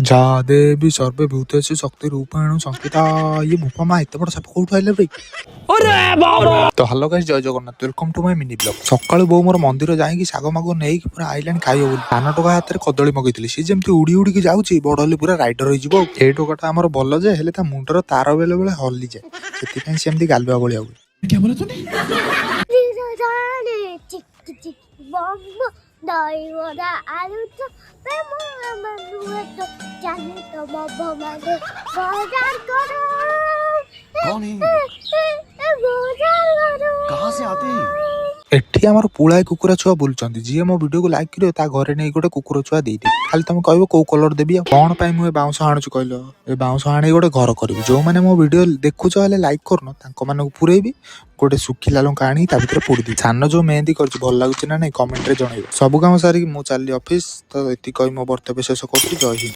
जा देवी सर्वे भूतेषु शक्ति रूपेण संस्थिता। ये भूपा माँ एत बड़ साप कोठु आइले रे? तो हेलो गाइस, जय Jagannath, welcome to my mini blog. सकाळु बो मोर मंदिर जाईकी साग माग नेईकी पूरा आइलानी खाइयो बोली कान टोका हाथ रे कदली मगैथिली। सी जेमती उड़ी उड़ी के जाउची बड़ हली पूरा राइडर होई जिवो। ए टोकाटा हमर बल्ल जे हेले ता मुंडर तार बेले बेले हल्ली जाय, सेति पई सेमती गालुआ बळिया हुए। क्या बोला तूने? दहीवड़ा आलू तो जाने तो बाजार करो। कौन है? कहाँ से आते हैं? एठी हमर पुळाय कुकुरा छुआ बुलचंदी। जी मो वीडियो को लाइक करियो ता घरे नै गोटे कुकुर छुआ देई दे। खाली तुम कहबो को कलर देबी कोन पई मु ए बाउंस हाणुछु कहलो। ए बाउंस हाणे गोटे घर करबी। जो माने मो वीडियो देखुछ हले लाइक करनो तांको माने पुरेबी गोटे सुखिला लंका आनी ता भितर पोड़ी दी। सानो जो मेहंदी करछ भल लागुछ ना नै कमेंट रे जणाइबो। सब काम सारी मु चालली ऑफिस। तो एति कहि मो बर्तव्य शेष करछि। जय हिंद।